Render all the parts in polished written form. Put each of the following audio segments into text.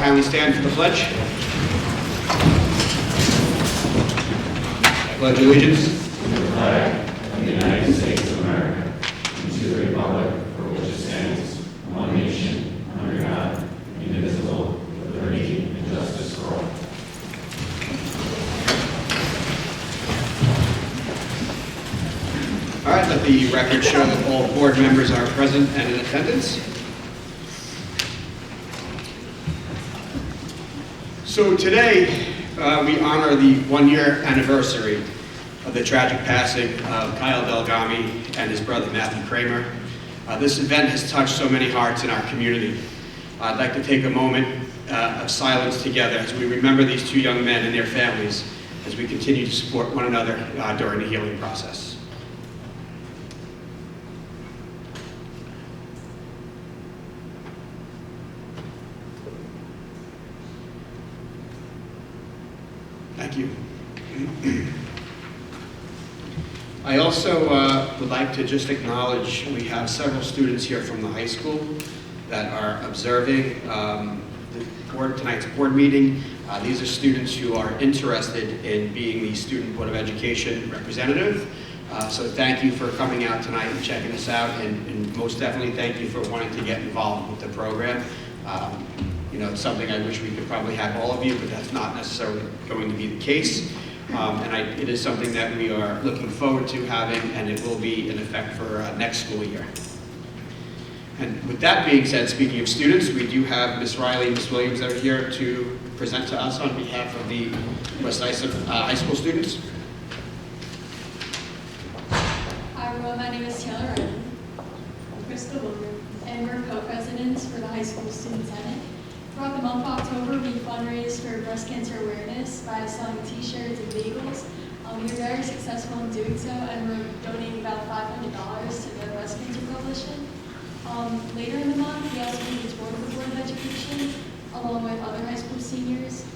kindly stand for the pledge. I pledge allegiance To the flag of the United States of America and to the republic for which it stands, one nation, under God, indivisible, with liberty and justice for all. All right, let the record show that all board members are present and in attendance. So today, we honor the one-year anniversary of the tragic passing of Kyle Delgamy and his brother Matthew Kramer. This event has touched so many hearts in our community. I'd like to take a moment of silence together as we remember these two young men and their families as we continue to support one another during the healing process. Thank you. I also would like to just acknowledge we have several students here from the high school that are observing tonight's board meeting. These are students who are interested in being the Student Board of Education representative. So thank you for coming out tonight and checking us out, and most definitely thank you for wanting to get involved with the program. You know, it's something I wish we could probably have all of you, but that's not necessarily going to be the case. It is something that we are looking forward to having, and it will be in effect for next school year. And with that being said, speaking of students, we do have Ms. Riley and Ms. Williams that are here to present to us on behalf of the West Islip High School students. Hi everyone, my name is Taylor Redden. I'm Krista Williams, and we're co-presidents for the High School Student Senate. Throughout the month of October, we fundraise for breast cancer awareness by selling t-shirts and bagels. We were very successful in doing so, and we're donating about $500 to the Breast Cancer Coalition. Later in the month, we also did a tour of the Board of Education, along with other high school seniors.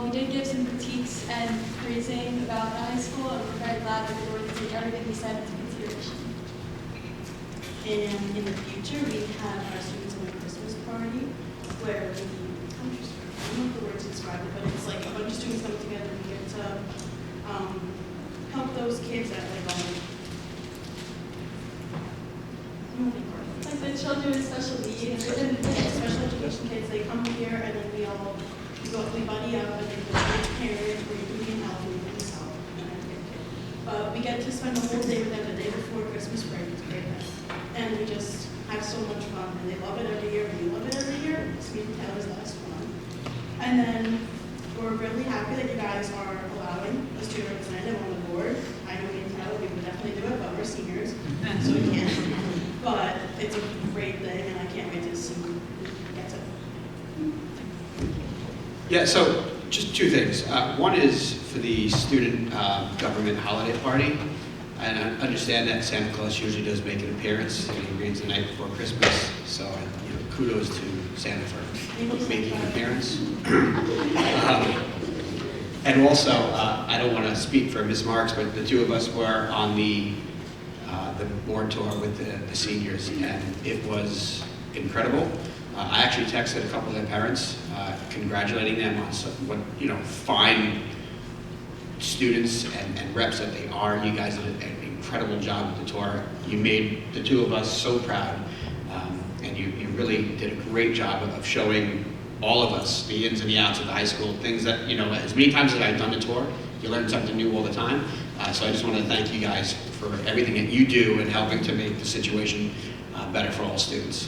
We did give some critiques and praising about the high school, and we're very glad that the board can take everything we said into consideration. And in the future, we have our students on a Christmas party where we, I don't know the word to describe it, but it's like a bunch of students come together and we get to help those kids that Like the children with special needs. and special education kids, they come here and then we buddy up and they go to the parents where we can help and we can help. But we get to spend the whole day with them the day before Christmas break. It's great. And we just have so much fun, and they love it every year, and we love it every year. Sweet and Taylor's the last one. And then we're really happy that you guys are allowing us to represent them on the board. I know me and Taylor, we would definitely do it, but we're seniors, so we can't. But it's a great thing, and I can't wait to see who gets it. Yeah, so just two things. One is for the student government holiday party. And I understand that Santa Claus usually does make an appearance, and he reads the night before Christmas. So, kudos to Santa for making an appearance. And also, I don't want to speak for Ms. Marks, but the two of us were on the board tour with the seniors, and it was incredible. I actually texted a couple of their parents, congratulating them on what fine students and reps that they are. You guys did an incredible job with the tour. You made the two of us so proud, and you really did a great job of showing all of us the ins and the outs of the high school, things that, as many times as I've done the tour, you learn something new all the time. So I just want to thank you guys for everything that you do in helping to make the situation better for all students.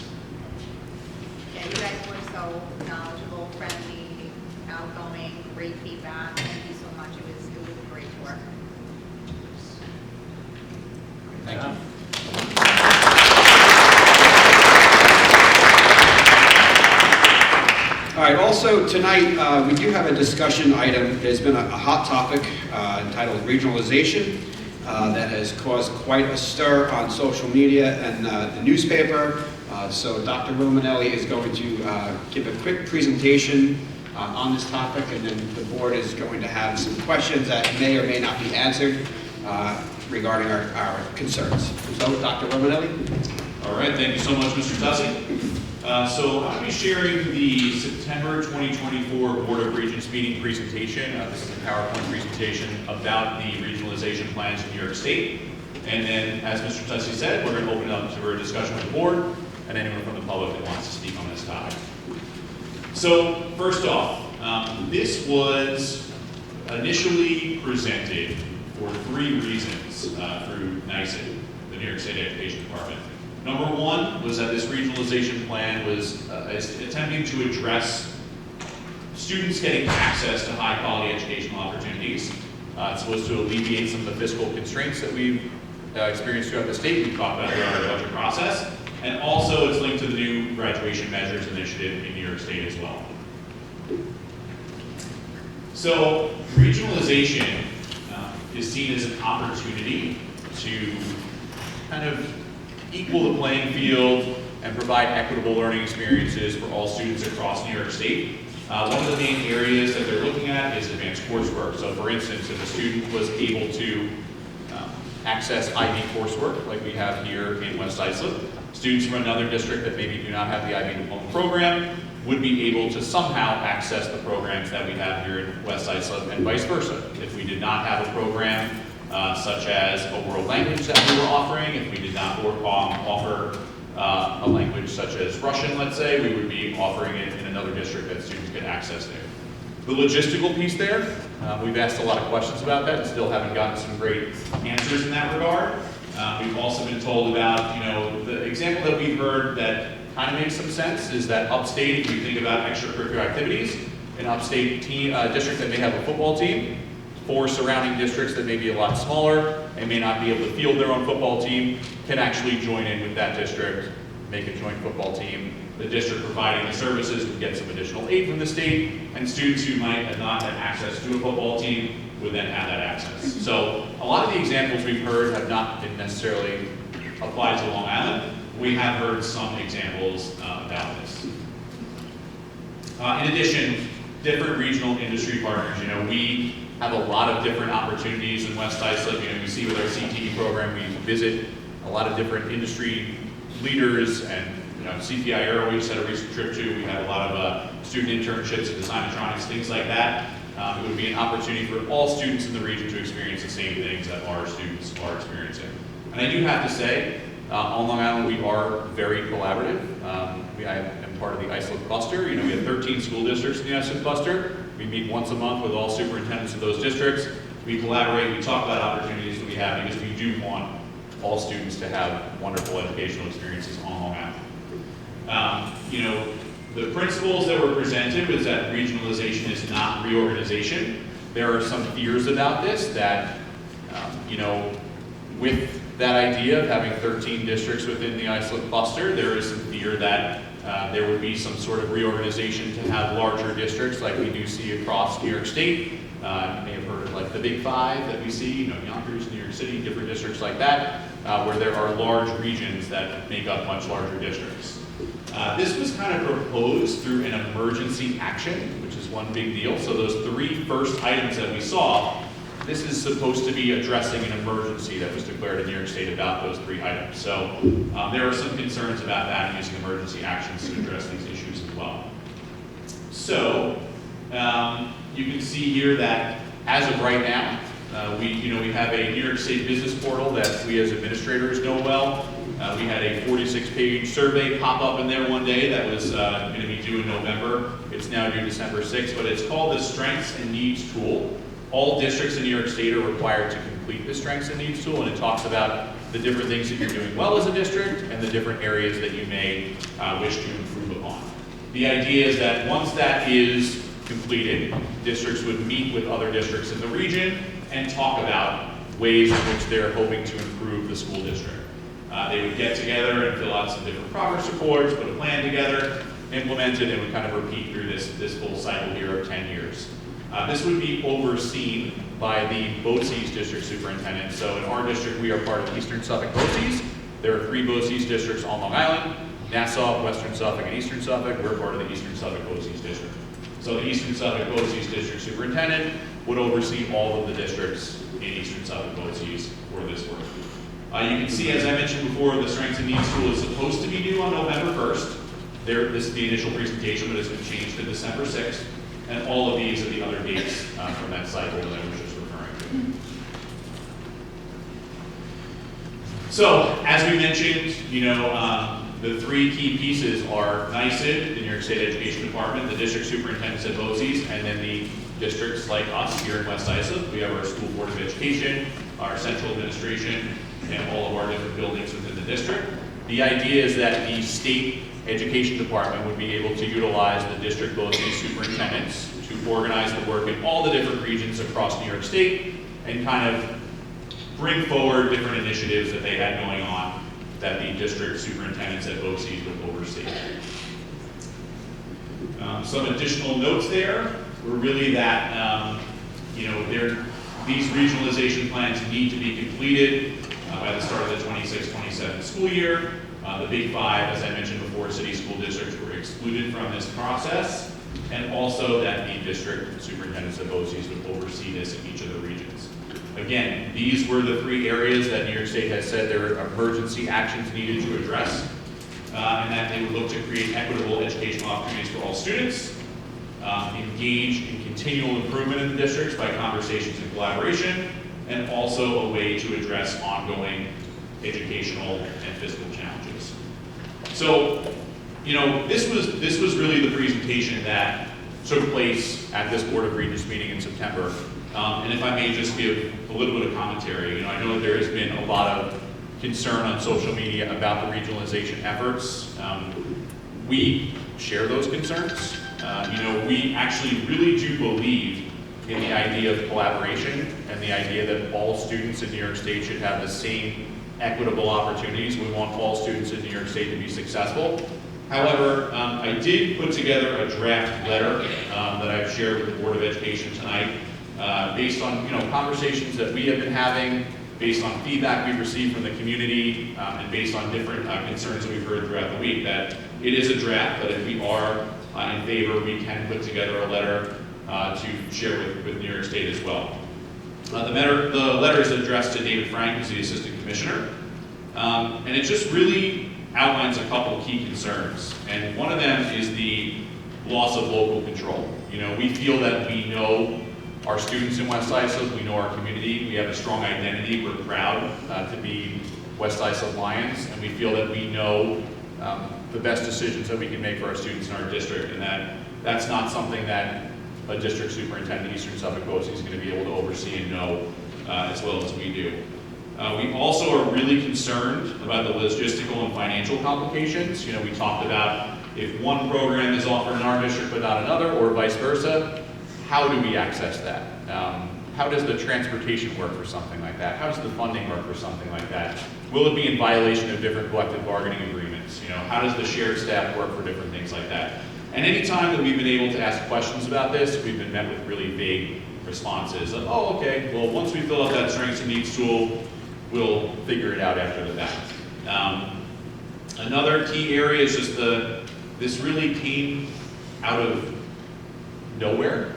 Yeah, you guys were so knowledgeable, friendly, outgoing, great feedback. Thank you so much. It was a great tour. Thank you. All right, also tonight we do have a discussion item. There's been a hot topic entitled regionalization that has caused quite a stir on social media and the newspaper. So Dr. Romanelli is going to give a quick presentation on this topic, and then the board is going to have some questions that may or may not be answered regarding our concerns. So, Dr. Romanelli. All right, thank you so much, Mr. Tussi. So I'll be sharing the September 2024 Board of Regents meeting presentation. This is a PowerPoint presentation about the regionalization plans in New York State. And then, as Mr. Tussey said, we're going to open it up to a discussion with the board and anyone from the public that wants to speak on this topic. So first off, this was initially presented for 3 reasons through NYSED, the New York State Education Department. Number one was that this regionalization plan was attempting to address students getting access to high quality educational opportunities. It's supposed to alleviate some of the fiscal constraints that we've experienced throughout the state. We've talked about throughout our budget process. And also it's linked to the new graduation measures initiative in New York State as well. So regionalization is seen as an opportunity to kind of equal the playing field and provide equitable learning experiences for all students across New York State. One of the main areas that they're looking at is advanced coursework. So for instance, if a student was able to access IB coursework like we have here in West Islip, students from another district that maybe do not have the IB diploma program would be able to somehow access the programs that we have here in West Islip and vice versa. If we did not have a program such as a world language that we were offering, if we did not offer a language such as Russian, let's say, we would be offering it in another district that students could access there. The logistical piece there, we've asked a lot of questions about that and still haven't gotten some great answers in that regard. We've also been told about, the example that we've heard that kind of makes some sense is that upstate, if you think about extracurricular activities, an upstate district that may have a football team, 4 surrounding districts that may be a lot smaller and may not be able to field their own football team can actually join in with that district, make a joint football team. The district providing the services would get some additional aid from the state, and students who might have not had access to a football team would then have that access. So a lot of the examples we've heard have not been necessarily applied to Long Island. We have heard some examples about this. In addition, different regional industry partners. We have a lot of different opportunities in West Islip. You see with our CTE program, we visit a lot of different industry leaders, and CPI Aero we just had a recent trip to. We had a lot of student internships in designatronics, things like that. It would be an opportunity for all students in the region to experience the same things that our students are experiencing. And I do have to say, on Long Island, we are very collaborative. I am part of the Islip cluster. We have 13 school districts in the Islip cluster. We meet once a month with all superintendents of those districts. We collaborate, we talk about opportunities that we have because we do want all students to have wonderful educational experiences on Long Island. The principles that were presented was that regionalization is not reorganization. There are some fears about this that, with that idea of having 13 districts within the Islip cluster, there is some fear that there would be some sort of reorganization to have larger districts like we do see across New York State. You may have heard of like the Big Five that we see, Yonkers, New York City, different districts like that, where there are large regions that make up much larger districts. This was kind of proposed through an emergency action, which is one big deal. So those 3 first items that we saw, this is supposed to be addressing an emergency that was declared in New York State about those 3 items. So there are some concerns about that and using emergency actions to address these issues as well. So you can see here that as of right now, we have a New York State business portal that we as administrators know well. We had a 46-page survey pop up in there one day that was going to be due in November. It's now due December 6th, but it's called the Strengths and Needs Tool. All districts in New York State are required to complete the Strengths and Needs Tool, and it talks about the different things that you're doing well as a district and the different areas that you may wish to improve upon. The idea is that once that is completed, districts would meet with other districts in the region and talk about ways in which they're hoping to improve the school district. They would get together and fill out some different progress reports, put a plan together, implement it, and would kind of repeat through this full cycle here of 10 years. This would be overseen by the BOCES district superintendent. So in our district, we are part of Eastern Suffolk BOCES. There are 3 BOCES districts on Long Island: Nassau, Western Suffolk, and Eastern Suffolk. We're part of the Eastern Suffolk BOCES district. So the Eastern Suffolk BOCES district superintendent would oversee all of the districts in Eastern Suffolk BOCES for this work. You can see, as I mentioned before, the Strengths and Needs Tool is supposed to be due on November 1st. This is the initial presentation, but it's been changed to December 6th. And all of these are the other dates from that cycle that I was just referring to. So, as we mentioned, the three key pieces are NYSED, the New York State Education Department, the district superintendents at BOCES, and then the districts like us here in West Islip. We have our School Board of Education, our central administration, and all of our different buildings within the district. The idea is that the state education department would be able to utilize the district BOCES superintendents to organize the work in all the different regions across New York State and kind of bring forward different initiatives that they had going on that the district superintendents at BOCES would oversee. Some additional notes there were really that, these regionalization plans need to be completed by the start of the 26-27 school year. The Big Five, as I mentioned before, city school districts were excluded from this process, and also that the district superintendents at BOCES would oversee this in each of the regions. Again, these were the three areas that New York State has said there are emergency actions needed to address, and that they would look to create equitable educational opportunities for all students, engage in continual improvement in the districts by conversations and collaboration, and also a way to address ongoing educational and fiscal challenges. So, this was really the presentation that took place at this Board of Regents meeting in September. And if I may just give a little bit of commentary, I know there has been a lot of concern on social media about the regionalization efforts. We share those concerns. We actually really do believe in the idea of collaboration and the idea that all students in New York State should have the same equitable opportunities. We want all students in New York State to be successful. However, I did put together a draft letter that I've shared with the Board of Education tonight, based on conversations that we have been having, based on feedback we've received from the community, and based on different concerns that we've heard throughout the week. That it is a draft, but if we are in favor, we can put together a letter to share with New York State as well. The letter is addressed to David Frank, who's the Assistant Commissioner, and it just really outlines a couple of key concerns. And one of them is the loss of local control. We feel that we know our students in West Islip, we know our community, we have a strong identity, we're proud to be West Islip Lions, and we feel that we know the best decisions that we can make for our students in our district, and that's not something that a district superintendent, Eastern Suffolk BOCES, is going to be able to oversee and know as well as we do. We also are really concerned about the logistical and financial complications. We talked about if one program is offered in our district but not another, or vice versa, how do we access that? How does the transportation work for something like that? How does the funding work for something like that? Will it be in violation of different collective bargaining agreements? How does the shared staff work for different things like that? And any time that we've been able to ask questions about this, we've been met with really vague responses of, oh, okay, well, once we fill out that strengths and needs tool, we'll figure it out after the fact. Another key area is just this really came out of nowhere.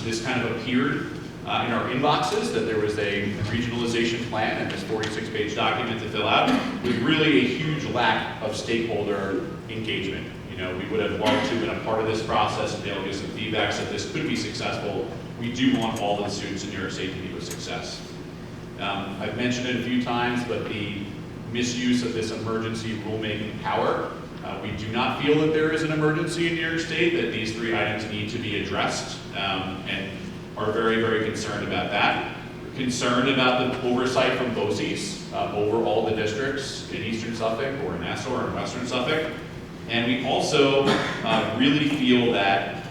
This kind of appeared in our inboxes, that there was a regionalization plan and this 46-page document to fill out with really a huge lack of stakeholder engagement. We would have loved to have been a part of this process and be able to give some feedback so that this could be successful. We do want all of the students in New York State to be a success. I've mentioned it a few times, but the misuse of this emergency rulemaking power, we do not feel that there is an emergency in New York State, that these three items need to be addressed, and are very, very concerned about that. We're concerned about the oversight from BOCES over all the districts in Eastern Suffolk or in Nassau or in Western Suffolk. And we also really feel that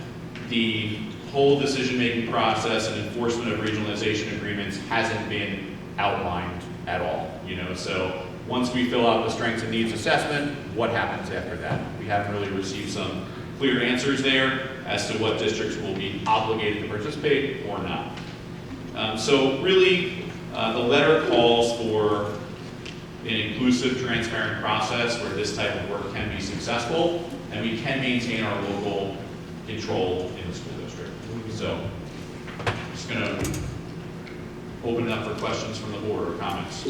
the whole decision-making process and enforcement of regionalization agreements hasn't been outlined at all. So once we fill out the strengths and needs assessment, what happens after that? We haven't really received some clear answers there as to what districts will be obligated to participate or not. So really, the letter calls for an inclusive, transparent process where this type of work can be successful and we can maintain our local control in the school district. So I'm just going to open it up for questions from the board or comments.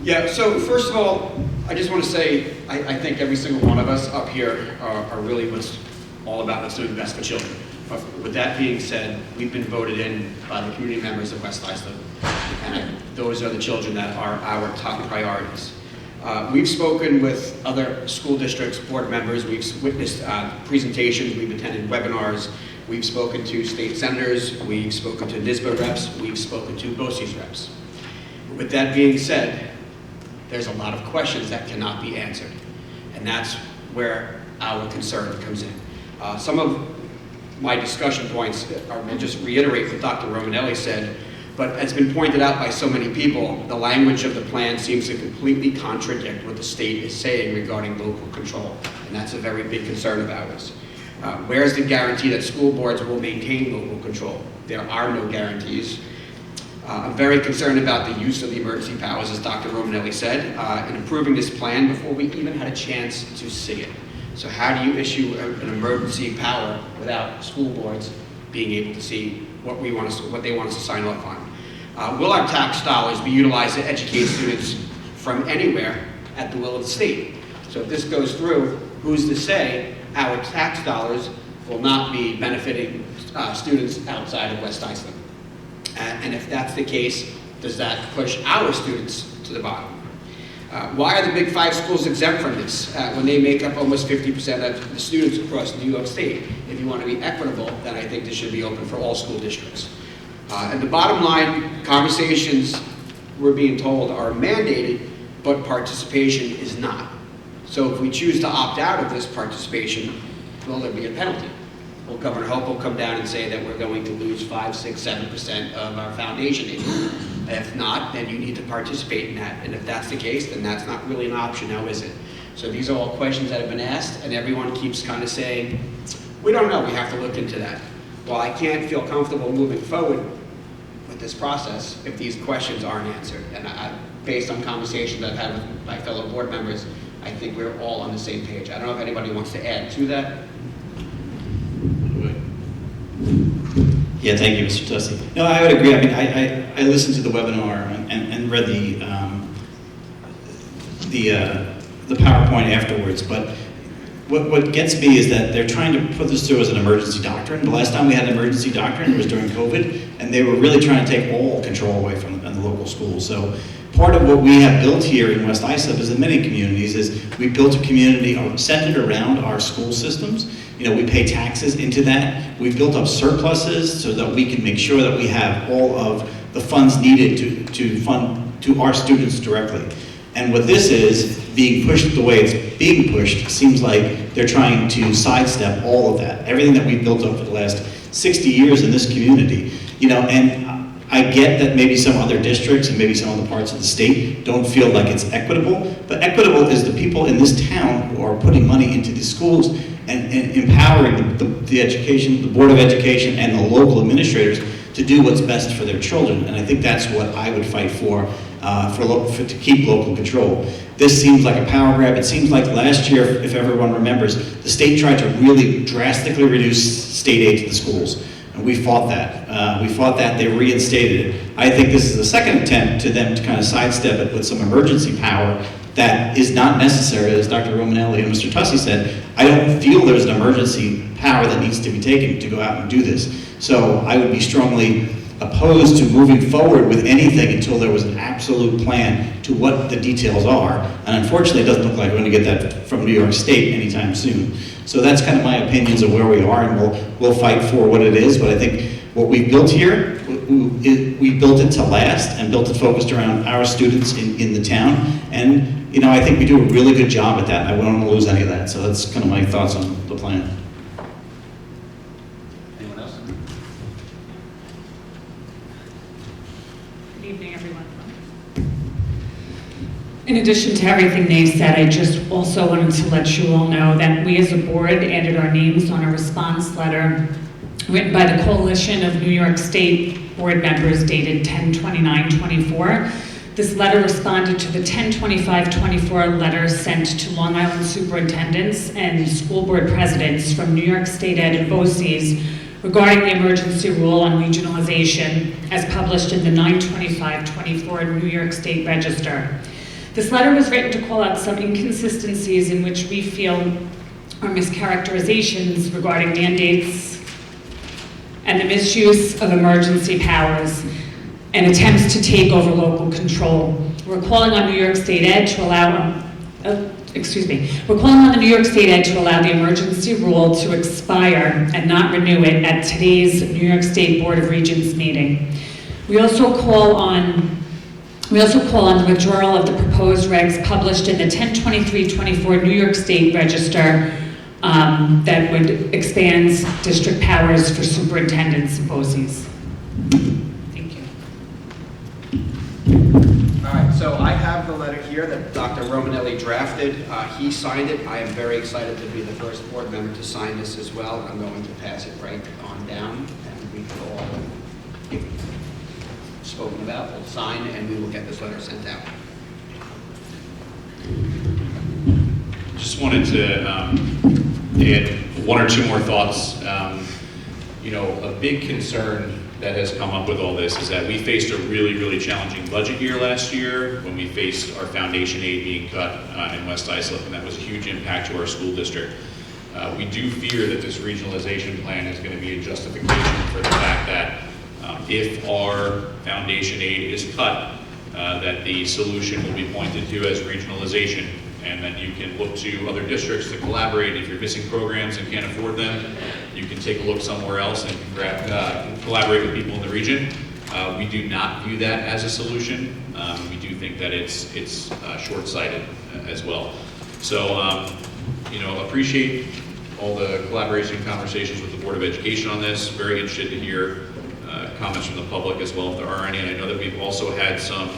Yeah, so first of all, I just want to say, I think every single one of us up here are really what's all about what's doing best for children. But with that being said, we've been voted in by the community members of West Islip, and those are the children that are our top priorities. We've spoken with other school districts, board members, we've witnessed presentations, we've attended webinars, we've spoken to state senators, we've spoken to NYSSBA reps, we've spoken to BOCES reps. With that being said, there's a lot of questions that cannot be answered, and that's where our concern comes in. Some of my discussion points, will just reiterate what Dr. Romanelli said, but it's been pointed out by so many people, the language of the plan seems to completely contradict what the state is saying regarding local control, and that's a very big concern of ours. Where's the guarantee that school boards will maintain local control? There are no guarantees. I'm very concerned about the use of the emergency powers, as Dr. Romanelli said, in approving this plan before we even had a chance to see it. So how do you issue an emergency power without school boards being able to see what they want us to sign off on? Will our tax dollars be utilized to educate students from anywhere at the will of the state? So if this goes through, who's to say our tax dollars will not be benefiting students outside of West Islip? And if that's the case, does that push our students to the bottom? Why are the Big Five schools exempt from this when they make up almost 50% of the students across New York State? If you want to be equitable, then I think this should be open for all school districts. And the bottom line, conversations, we're being told, are mandated, but participation is not. So if we choose to opt out of this participation, will there be a penalty? Well, Governor Hope will come down and say that we're going to lose 5, 6, 7% of our foundation income. If not, then you need to participate in that. And if that's the case, then that's not really an option now, is it? So these are all questions that have been asked, and everyone keeps kind of saying, we don't know, we have to look into that. Well, I can't feel comfortable moving forward with this process if these questions aren't answered. And based on conversations I've had with my fellow board members, I think we're all on the same page. I don't know if anybody wants to add to that. Yeah, thank you, Mr. Tussey. No, I would agree. I mean, I listened to the webinar and read the PowerPoint afterwards, but what gets me is that they're trying to put this through as an emergency doctrine. The last time we had an emergency doctrine was during COVID, and they were really trying to take all control away from the local schools. So part of what we have built here in West Islip, as in many communities, is we built a community centered around our school systems. You know, we pay taxes into that. We've built up surpluses so that we can make sure that we have all of the funds needed to fund to our students directly. And what this is, being pushed the way it's being pushed, seems like they're trying to sidestep all of that. Everything that we've built up for the last 60 years in this community. You know, and I get that maybe some other districts and maybe some other parts of the state don't feel like it's equitable, but equitable is the people in this town who are putting money into the schools and empowering the education, the Board of Education, and the local administrators to do what's best for their children. And I think that's what I would fight for to keep local control. This seems like a power grab. It seems like last year, if everyone remembers, the state tried to really drastically reduce state aid to the schools. And we fought that. They reinstated it. I think this is the second attempt to them to kind of sidestep it with some emergency power that is not necessary, as Dr. Romanelli and Mr. Tussey said. I don't feel there's an emergency power that needs to be taken to go out and do this. So I would be strongly opposed to moving forward with anything until there was an absolute plan to what the details are. And unfortunately, it doesn't look like we're going to get that from New York State anytime soon. So that's kind of my opinions of where we are, and we'll fight for what it is. But I think what we've built here, we built it to last and built it focused around our students in the town. And you know, I think we do a really good job at that. I wouldn't want to lose any of that. So that's kind of my thoughts on the plan. Anyone else? Good evening, everyone. In addition to everything they said, I just also wanted to let you all know that we as a board added our names on a response letter written by the Coalition of New York State board members dated 10/29/24. This letter responded to the 10/25/24 letter sent to Long Island superintendents and school board presidents from New York State Ed and BOCES, regarding the emergency rule on regionalization as published in the 9/25/24 New York State Register. This letter was written to call out some inconsistencies in which we feel are mischaracterizations regarding mandates and the misuse of emergency powers and attempts to take over local control. We're calling on New York State Ed to allow, we're calling on the New York State Ed to allow the emergency rule to expire and not renew it at today's New York State Board of Regents meeting. We also call on the withdrawal of the proposed regs published in the 10/23/24 New York State Register that would expand district powers for superintendents and BOCES. Thank you. All right, so I have the letter here that Dr. Romanelli drafted. He signed it. I am very excited to be the first board member to sign this as well. I'm going to pass it right on down, and we can all, if spoken about, will sign, and we will get this letter sent out. Just wanted to add one or two more thoughts. A big concern that has come up with all this is that we faced a really, really challenging budget year last year when we faced our foundation aid being cut in West Islip, and that was a huge impact to our school district. We do fear that this regionalization plan is going to be a justification for the fact that if our foundation aid is cut, that the solution will be pointed to as regionalization, and then you can look to other districts to collaborate. If you're missing programs and can't afford them, you can take a look somewhere else and collaborate with people in the region. We do not view that as a solution. We do think that it's short-sighted as well. So, appreciate all the collaboration and conversations with the Board of Education on this. Very interested to hear comments from the public as well, if there are any. And I know that we've also had some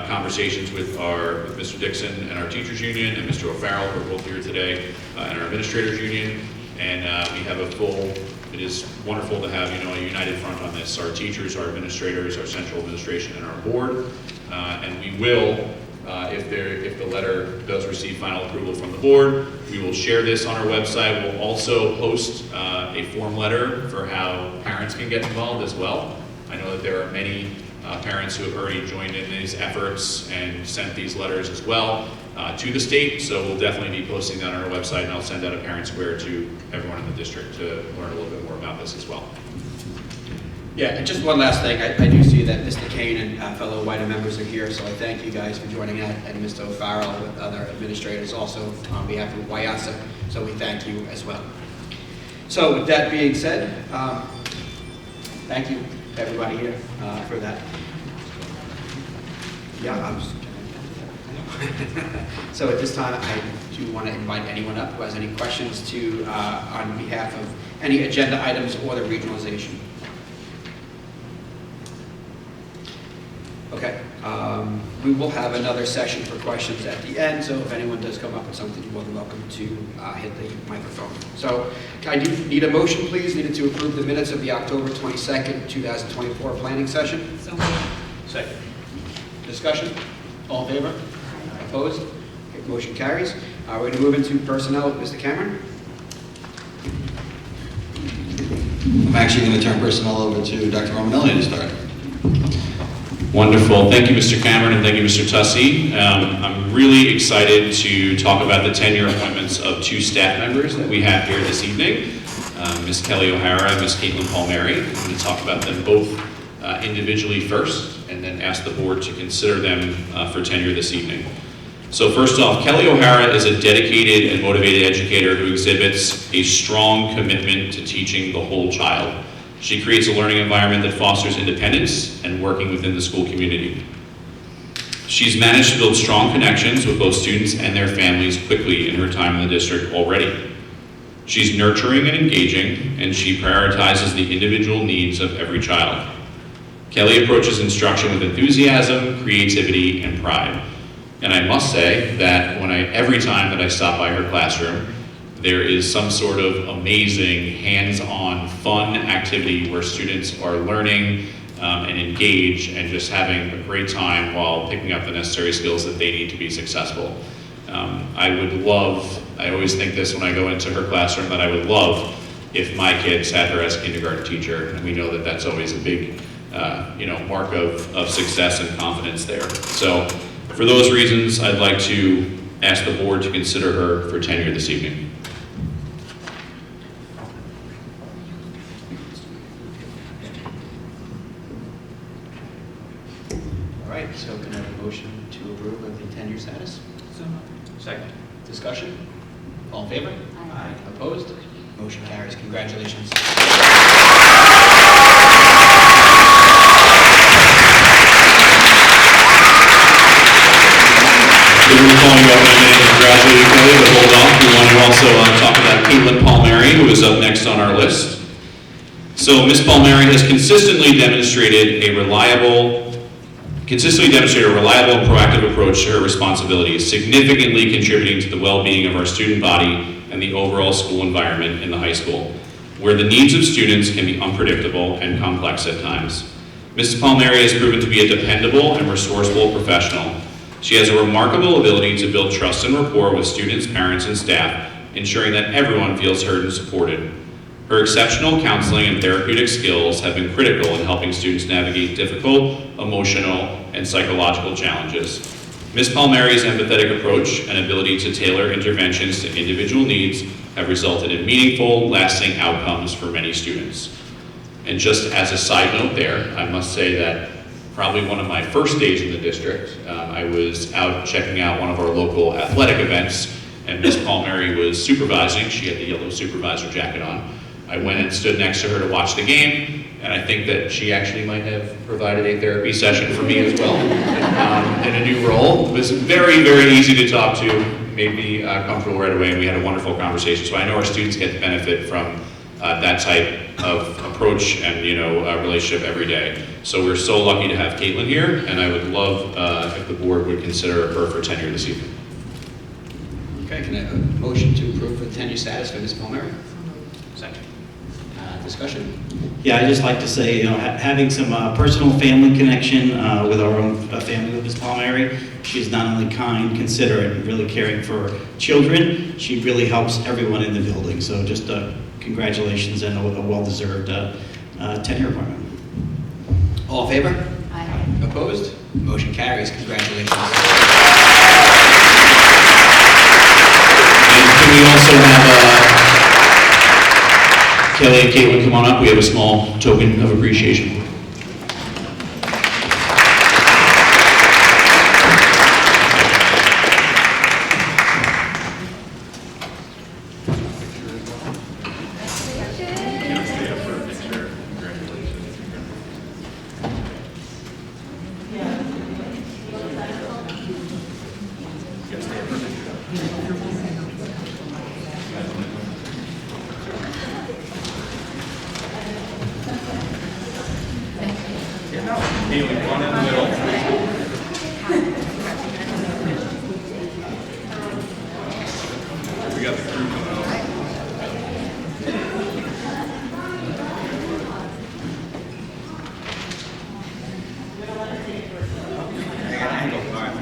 conversations with Mr. Dixon and our teachers union and Mr. O'Farrell, who are both here today, and our administrators union. And we have it is wonderful to have, a united front on this. Our teachers, our administrators, our central administration, and our board. And we will, if the letter does receive final approval from the board, we will share this on our website. We'll also post a form letter for how parents can get involved as well. I know that there are many parents who have already joined in these efforts and sent these letters as well to the state, so we'll definitely be posting that on our website, and I'll send out a parent square to everyone in the district to learn a little bit more about this as well. Yeah, and just one last thing. I do see that Mr. Kane and fellow WIDA members are here, so I thank you guys for joining us, and Mr. O'Farrell with other administrators also on behalf of WIASA, so we thank you as well. So with that being said, thank you to everybody here for that. Yeah, so at this time, I do want to invite anyone up who has any questions on behalf of any agenda items or the regionalization. Okay, we will have another session for questions at the end, so if anyone does come up with something, you're more than welcome to hit the microphone. So I do need a motion, please. Needed to approve the minutes of the October 22nd, 2024 planning session. So moved. Second. Discussion? All in favor? Opposed? Okay, motion carries. We're going to move into personnel with Mr. Cameron. I'm actually going to turn personnel over to Dr. Romanelli to start. Wonderful. Thank you, Mr. Cameron, and thank you, Mr. Tussey. I'm really excited to talk about the tenure appointments of two staff members that we have here this evening, Ms. Kelly O'Hara and Ms. Caitlin Palmieri. I'm going to talk about them both individually first, and then ask the board to consider them for tenure this evening. So first off, Kelly O'Hara is a dedicated and motivated educator who exhibits a strong commitment to teaching the whole child. She creates a learning environment that fosters independence and working within the school community. She's managed to build strong connections with both students and their families quickly in her time in the district already. She's nurturing and engaging, and she prioritizes the individual needs of every child. Kelly approaches instruction with enthusiasm, creativity, and pride. And I must say that every time that I stop by her classroom, there is some sort of amazing, hands-on, fun activity where students are learning and engage and just having a great time while picking up the necessary skills that they need to be successful. I always think this when I go into her classroom, that I would love if my kid sat her as a kindergarten teacher, and we know that that's always a big mark of success and confidence there. So for those reasons, I'd like to ask the board to consider her for tenure this evening. All right, so can I have a motion to approve of the tenure status? Second. Discussion? All in favor? Aye. Opposed? Motion carries. Congratulations. We're going to call you up in a minute and congratulate you, Kelly, but hold on. We want to also talk about Caitlin Palmieri, who is up next on our list. So Ms. Palmieri has consistently demonstrated a reliable and proactive approach to her responsibilities, significantly contributing to the well-being of our student body and the overall school environment in the high school, where the needs of students can be unpredictable and complex at times. Mrs. Palmieri has proven to be a dependable and resourceful professional. She has a remarkable ability to build trust and rapport with students, parents, and staff, ensuring that everyone feels heard and supported. Her exceptional counseling and therapeutic skills have been critical in helping students navigate difficult, emotional, and psychological challenges. Ms. Palmieri's empathetic approach and ability to tailor interventions to individual needs have resulted in meaningful, lasting outcomes for many students. And just as a side note there, I must say that probably one of my first days in the district, I was out checking out one of our local athletic events, and Ms. Palmieri was supervising. She had the yellow supervisor jacket on. I went and stood next to her to watch the game, and I think that she actually might have provided a therapy session for me as well in a new role. It was very, very easy to talk to, made me comfortable right away, and we had a wonderful conversation. So I know our students get to benefit from that type of approach and relationship every day. So we're so lucky to have Caitlin here, and I would love if the board would consider her for tenure this evening. Okay, can I have a motion to approve the tenure status for Ms. Palmieri? Second. Discussion? Yeah, I'd just like to say, having some personal family connection with our own family with Ms. Palmieri. She's not only kind, considerate, and really caring for children, she really helps everyone in the building. So just congratulations and a well-deserved tenure appointment. All in favor? Aye. Opposed? Motion carries. Congratulations. And can we also have Kelly and Caitlin come on up? We have a small token of appreciation.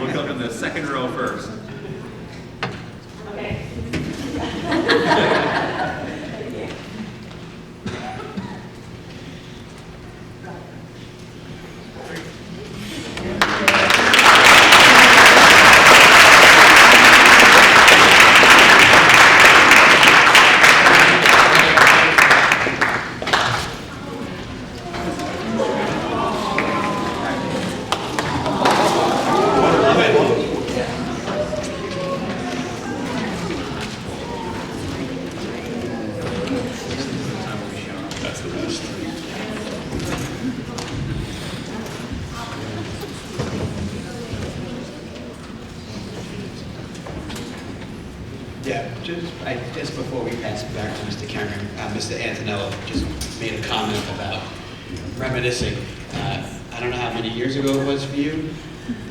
Look up in the second row first. That's the best. Yeah, just before we pass it back to Mr. Cameron, Mr. Antonello just made a comment about reminiscing. I don't know how many years ago it was for you.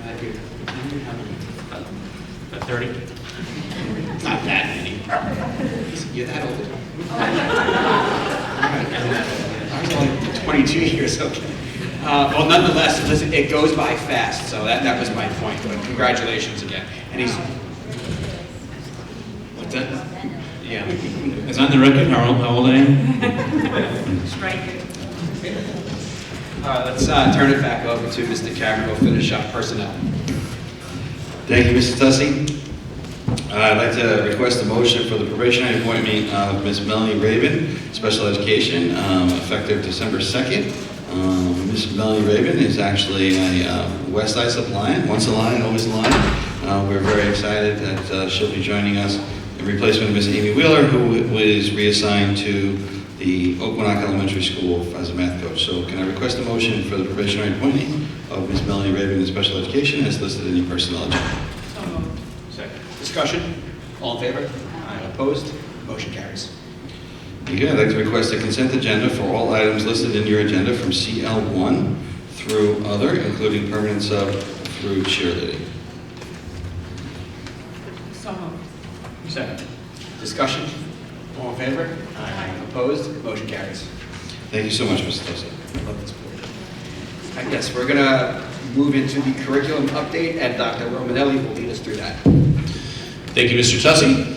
How many? About 30? Not that many. You're that old? I was only 22 years, okay. Well, nonetheless, listen, it goes by fast, so that was my point. But congratulations again. And he's... What's that? Yeah. It's on the record how old I am. Strike it. Let's turn it back over to Mr. Cameron. We'll finish up personnel. Thank you, Mr. Tussey. I'd like to request a motion for the probationary appointment of Ms. Melanie Raven, Special Education, effective December 2nd. Ms. Melanie Raven is actually a West Islip Lion, once a Lion, always a Lion. We're very excited that she'll be joining us in replacement of Ms. Amy Wheeler, who is reassigned to the Oakwood Elementary School as a math coach. So can I request a motion for the probationary appointment of Ms. Melanie Raven in Special Education as listed in your personnel agenda? So moved. Second. Discussion? All in favor? Opposed? Motion carries. Okay, I'd like to request a consent agenda for all items listed in your agenda from CL1 through other, including permanent sub through cheerleading. So moved. Second. Discussion? All in favor? Opposed? Motion carries. Thank you so much, Mr. Tussey. Love this board. I guess we're going to move into the curriculum update, and Dr. Romanelli will lead us through that. Thank you, Mr. Tussey.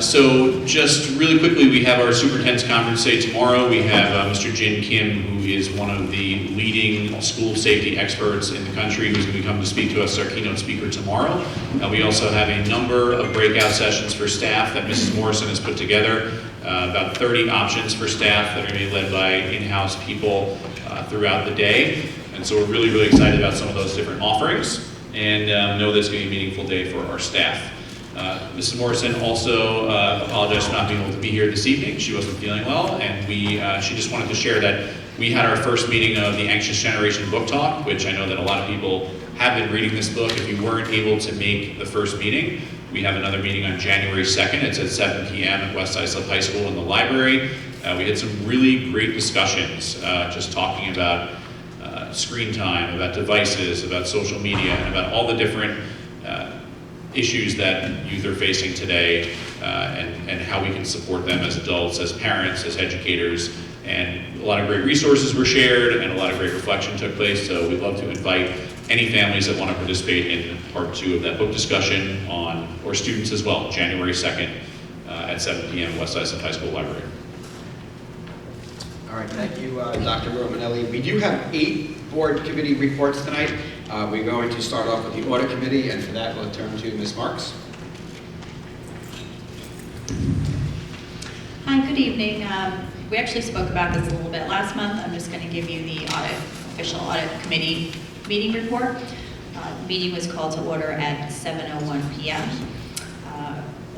So just really quickly, we have our superintendent's conference day tomorrow. We have Mr. Jin Kim, who is one of the leading school safety experts in the country, who's going to come to speak to us as our keynote speaker tomorrow. We also have a number of breakout sessions for staff that Mrs. Morrison has put together, about 30 options for staff that are going to be led by in-house people throughout the day. And so we're really, really excited about some of those different offerings, and know that it's going to be a meaningful day for our staff. Mrs. Morrison also apologized for not being able to be here this evening. She wasn't feeling well, and she just wanted to share that we had our first meeting of the Anxious Generation Book Talk, which I know that a lot of people have been reading this book. If you weren't able to make the first meeting, we have another meeting on January 2nd. It's at 7 p.m. at West Islip High School in the library. We had some really great discussions, just talking about screen time, about devices, about social media, and about all the different issues that youth are facing today, and how we can support them as adults, as parents, as educators. And a lot of great resources were shared, and a lot of great reflection took place. So we'd love to invite any families that want to participate in part 2 of that book discussion or students as well, January 2nd at 7 p.m. West Islip High School Library. All right, thank you, Dr. Romanelli. We do have 8 board committee reports tonight. We're going to start off with the audit committee, and for that, we'll turn to Ms. Marks. Hi, good evening. We actually spoke about this a little bit last month. I'm just going to give you the official audit committee meeting report. The meeting was called to order at 7:01 p.m.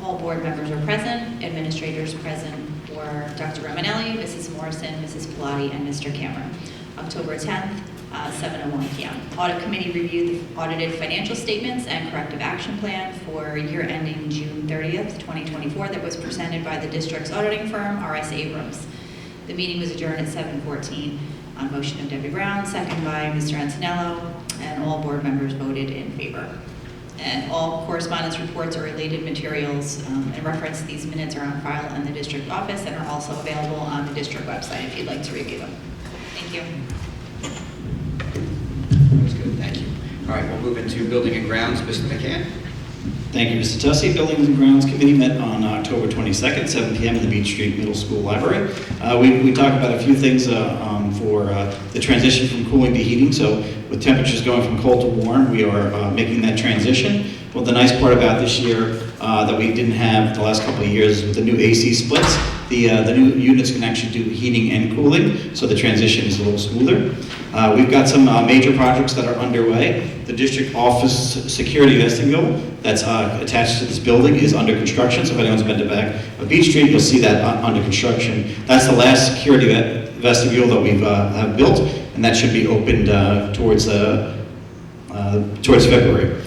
All board members are present. Administrators present were Dr. Romanelli, Mrs. Morrison, Mrs. Pilati, and Mr. Cameron. October 10th, 7:01 p.m. Audit committee reviewed the audited financial statements and corrective action plan for year ending June 30th, 2024 that was presented by the district's auditing firm, R.S. Abrams. The meeting was adjourned at 7:14 on motion of Debbie Brown, second by Mr. Antonello, and all board members voted in favor. And all correspondence reports or related materials in reference to these minutes are on file in the district office and are also available on the district website if you'd like to review them. Thank you. That was good, thank you. All right, we'll move into building and grounds. Mr. McCann. Thank you, Mr. Tussey. Buildings and Grounds Committee met on October 22nd, 7 p.m. in the Beach Street Middle School Library. We talked about a few things for the transition from cooling to heating. So with temperatures going from cold to warm, we are making that transition. Well, the nice part about this year that we didn't have the last couple of years with the new AC splits, the new units can actually do heating and cooling, so the transition is a little smoother. We've got some major projects that are underway. The district office security vestibule that's attached to this building is under construction, so if anyone's been to back of Beach Street, you'll see that under construction. That's the last security vestibule that we've have built, and that should be opened towards February.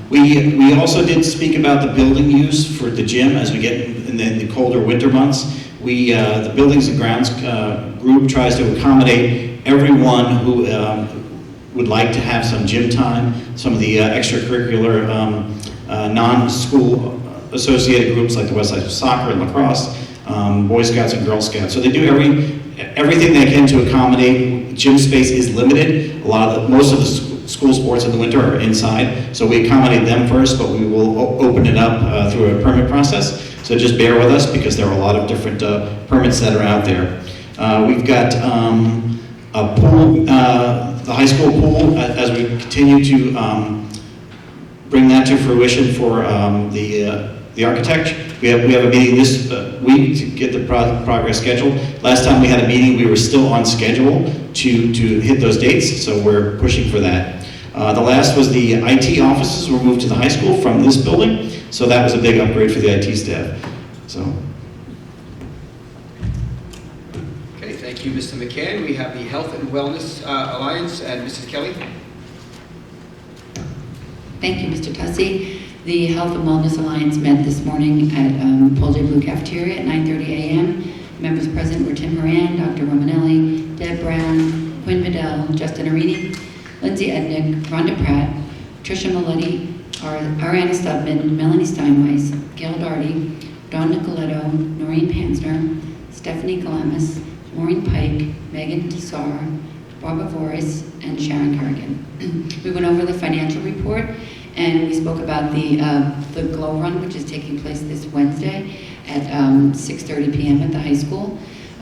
We also did speak about the building use for the gym as we get in the colder winter months. The Buildings and Grounds group tries to accommodate everyone who would like to have some gym time, some of the extracurricular non-school associated groups like the West Side Soccer and Lacrosse, Boy Scouts and Girl Scouts. So they do everything they can to accommodate. Gym space is limited. Most of the school sports in the winter are inside, so we accommodate them first, but we will open it up through a permit process. So just bear with us because there are a lot of different permits that are out there. We've got a pool, the high school pool, as we continue to bring that to fruition for the architect. We have a meeting this week to get the progress scheduled. Last time we had a meeting, we were still on schedule to hit those dates, so we're pushing for that. The last was the IT offices were moved to the high school from this building, so that was a big upgrade for the IT staff. So. Okay, thank you, Mr. McCann. We have the Health and Wellness Alliance and Mrs. Kelly. Thank you, Mr. Tussey. The Health and Wellness Alliance met this morning at Paul J. Blue Cafeteria at 9:30 a.m. Members present were Tim Moran, Dr. Romanelli, Deb Brown, Quinn Vidal, Justin Arini, Lindsay Ednick, Rhonda Pratt, Tricia Maletti, Ariana Stubman, Melanie Steinweiss, Gail Darty, Dawn Nicoletto, Noreen Pansner, Stephanie Galamis, Maureen Pike, Megan Desar, Barbara Voris, and Sharon Kerrigan. We went over the financial report, and we spoke about the Glow Run, which is taking place this Wednesday at 6:30 p.m. at the high school.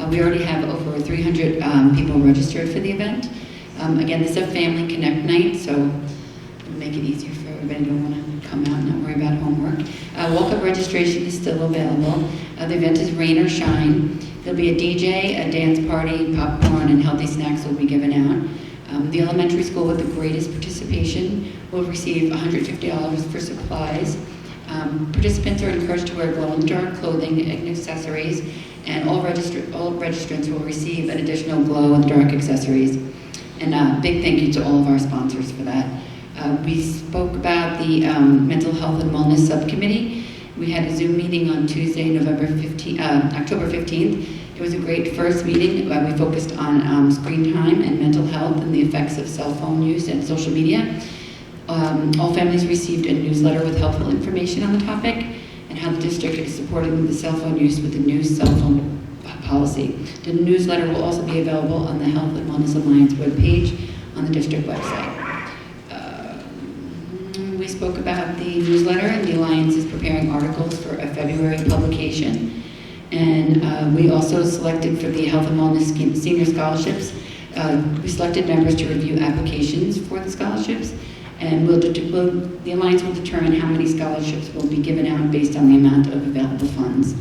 We already have over 300 people registered for the event. Again, this is a family connect night, so it'll make it easier for everybody who want to come out and not worry about homework. Walk-up registration is still available. The event is rain or shine. There'll be a DJ, a dance party, popcorn, and healthy snacks will be given out. The elementary school with the greatest participation will receive $150 for supplies. Participants are encouraged to wear glow-in-the-dark clothing and accessories, and all registrants will receive an additional glow-in-the-dark accessories. And a big thank you to all of our sponsors for that. We spoke about the Mental Health and Wellness Subcommittee. We had a Zoom meeting on Tuesday, October 15th. It was a great first meeting. We focused on screen time and mental health and the effects of cell phone use and social media. All families received a newsletter with helpful information on the topic and how the district is supporting the cell phone use with the new cell phone policy. The newsletter will also be available on the Health and Wellness Alliance webpage on the district website. We spoke about the newsletter, and the Alliance is preparing articles for a February publication. And we also selected for the Health and Wellness Senior Scholarships. We selected members to review applications for the scholarships, and the Alliance will determine how many scholarships will be given out based on the amount of available funds.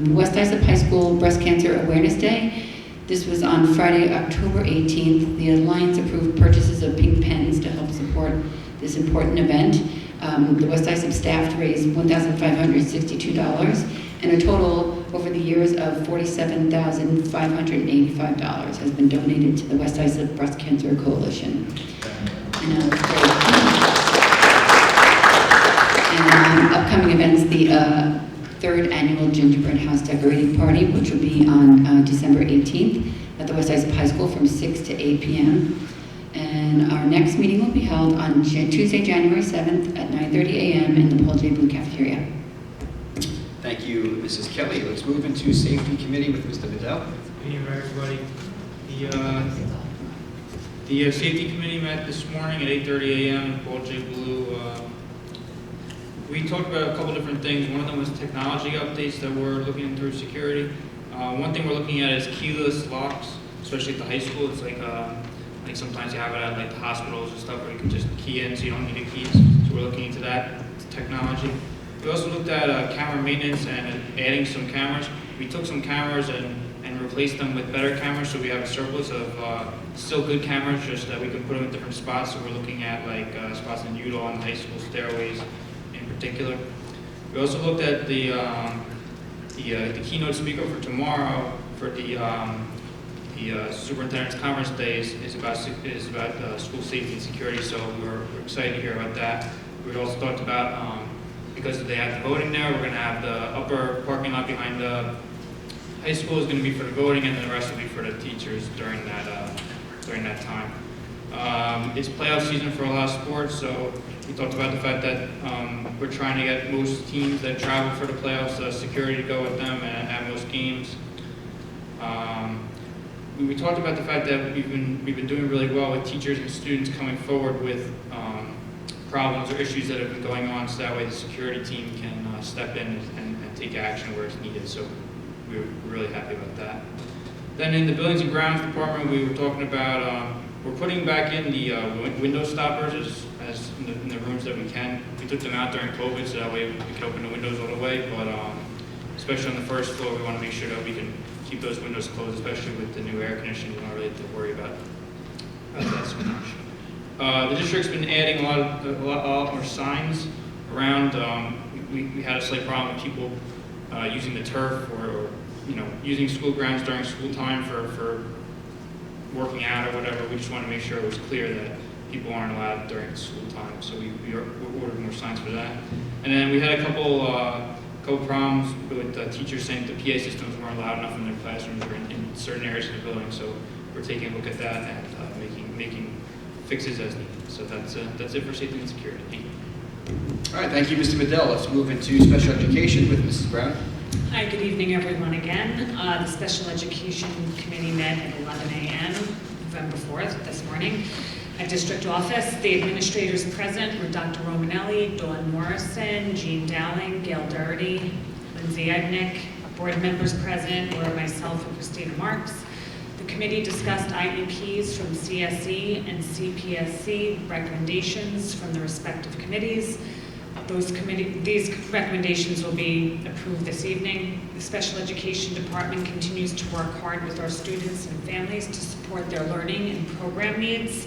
West Islip High School Breast Cancer Awareness Day. This was on Friday, October 18th. The Alliance approved purchases of pink pens to help support this important event. The West Islip staff raised $1,562, and a total over the years of $47,585 has been donated to the West Islip Breast Cancer Coalition. And upcoming events, the third annual Gingerbread House Decorating Party, which will be on December 18th at the West Islip High School from 6 to 8 p.m. And our next meeting will be held on Tuesday, January 7th at 9:30 a.m. in the Paul J. Blue Cafeteria. Thank you, Mrs. Kelly. Let's move into Safety Committee with Mr. Vidal. Good evening, everybody. The Safety Committee met this morning at 8:30 a.m. in Paul J. Blue. We talked about a couple different things. One of them was technology updates that we're looking through security. One thing we're looking at is keyless locks, especially at the high school. It's like sometimes you have it at like the hospitals and stuff where you can just key in so you don't need the keys. So we're looking into that technology. We also looked at camera maintenance and adding some cameras. We took some cameras and replaced them with better cameras, so we have a surplus of still good cameras, just that we can put them in different spots. So we're looking at like spots in Udall and high school stairways in particular. We also looked at the keynote speaker for tomorrow for the superintendent's conference days is about school safety and security. So we're excited to hear about that. We also talked about because they have the voting there, we're going to have the upper parking lot behind the high school is going to be for the voting, and then the rest will be for the teachers during that time. It's playoff season for a lot of sports, so we talked about the fact that we're trying to get most teams that travel for the playoffs security to go with them at most games. We talked about the fact that we've been doing really well with teachers and students coming forward with problems or issues that have been going on, so that way the security team can step in and take take action where it's needed. So we were really happy about that. Then in the Buildings and Grounds Department, we were talking about, we're putting back in the window stoppers as in the rooms that we can. We took them out during COVID, so that way we could open the windows all the way, but especially on the first floor, we want to make sure that we can keep those windows closed, especially with the new air conditioning. We don't really have to worry about that so much. The district's been adding a lot more signs around. We had a slight problem with people using the turf or using school grounds during school time for working out or whatever. We just want to make sure it was clear that people aren't allowed during school time. So we ordered more signs for that. And then we had a couple problems with teachers saying the PA systems weren't loud enough in their classrooms or in certain areas of the building. So we're taking a look at that and making fixes as needed. So that's it for safety and security. Thank you. All right, thank you, Mr. Medill. Let's move into special education with Mrs. Brown. Hi, good evening, everyone, again. The Special Education Committee met at 11 a.m., November 4th, this morning. At district office, the administrators present were Dr. Romanelli, Dawn Morrison, Jean Dowling, Gail Doherty, Lindsay Ednick. Board members present were myself and Christina Marks. The committee discussed IEPs from CSE and CPSC, recommendations from the respective committees. These recommendations will be approved this evening. The Special Education Department continues to work hard with our students and families to support their learning and program needs.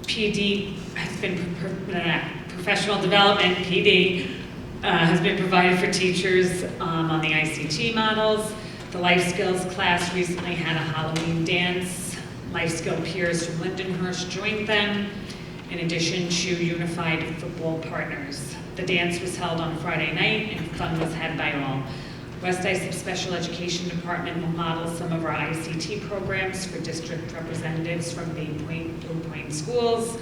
PD has been, professional development, PD, has been provided for teachers on the ICT models. The Life Skills class recently had a Halloween dance. Life Skill peers from Lindenhurst joined them, in addition to Unified Football Partners. The dance was held on Friday night and fun was had by all. West Islip Special Education Department will model some of our ICT programs for district representatives from Bay Point, Blue Point schools.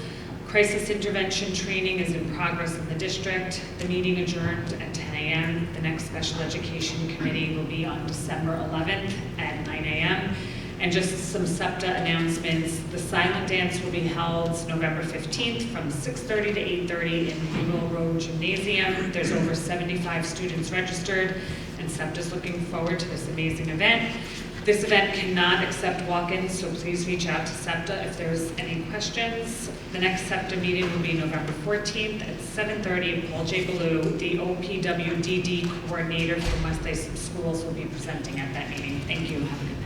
Crisis intervention training is in progress in the district. The meeting adjourned at 10 a.m. The next Special Education Committee will be on December 11th at 9 a.m. And just some SEPTA announcements. The silent dance will be held November 15th from 6:30 to 8:30 in the Buell Road Gymnasium. There's over 75 students registered, and SEPTA's looking forward to this amazing event. This event cannot accept walk-ins, so please reach out to SEPTA if there's any questions. The next SEPTA meeting will be November 14th at 7:30 at Paul J. Ballou. The OPWDD coordinator from West Islip Schools will be presenting at that meeting. Thank you. Have a good night.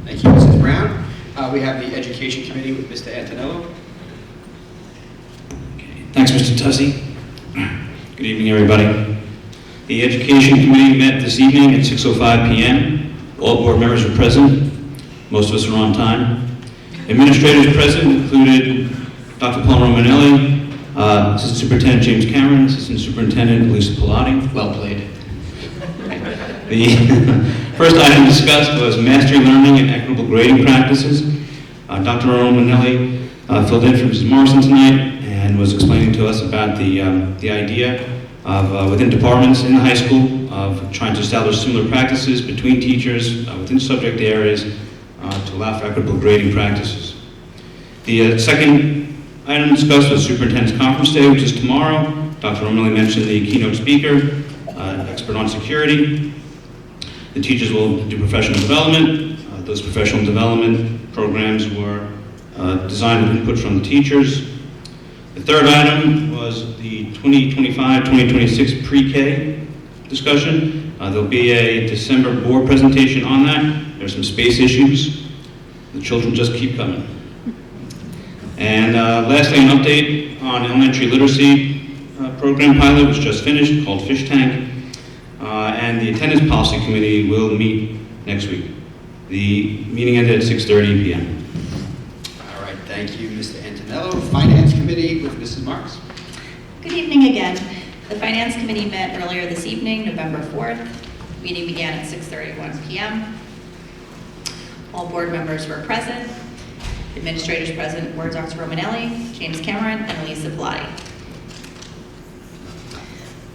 Thank you, Mrs. Brown. We have the Education Committee with Mr. Antonello. Thanks, Mr. Tussey. Good evening, everybody. The Education Committee met this evening at 6:05 p.m. All board members were present. Most of us were on time. Administrators present included Dr. Paul Romanelli, Assistant Superintendent James Cameron, Assistant Superintendent Lisa Pilati. Well played. The first item discussed was mastery learning and equitable grading practices. Dr. Romanelli filled in for Mrs. Morrison tonight and was explaining to us about the idea of within departments in the high school of trying to establish similar practices between teachers within subject areas to allow for equitable grading practices. The second item discussed was Superintendent's Conference Day, which is tomorrow. Dr. Romanelli mentioned the keynote speaker, expert on security. The teachers will do professional development. Those professional development programs were designed with input from the teachers. The third item was the 2025-2026 pre-K discussion. There'll be a December board presentation on that. There's some space issues. The children just keep coming. And lastly, an update on elementary literacy program pilot, which just finished, called Fish Tank. And the attendance policy committee will meet next week. The meeting ended at 6:30 p.m. All right, thank you, Mr. Antonello. Finance Committee with Mrs. Marks. Good evening again. The Finance Committee met earlier this evening, November 4th. Meeting began at 6:31 p.m. All board members were present. Administrators present were Dr. Romanelli, James Cameron, and Lisa Pilati.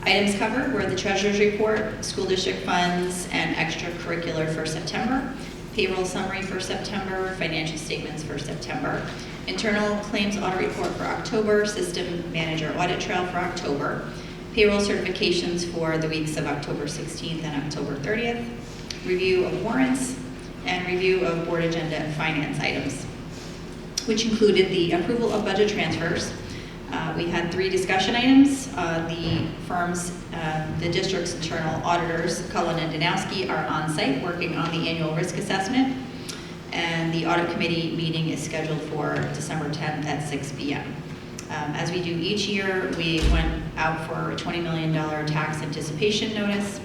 Items covered were the Treasurer's Report, School District Funds, and Extracurricular for September, Payroll Summary for September, Financial Statements for September, Internal Claims Audit Report for October, System Manager Audit Trail for October, payroll certifications for the weeks of October 16th and October 30th, review of warrants, and review of board agenda and finance items, which included the approval of budget transfers. We had 3 discussion items. The firms, the district's internal auditors, Cullen and Danowski, are on site working on the annual risk assessment, and the audit committee meeting is scheduled for December 10th at 6 p.m. As we do each year, we went out for a $20 million tax anticipation notice.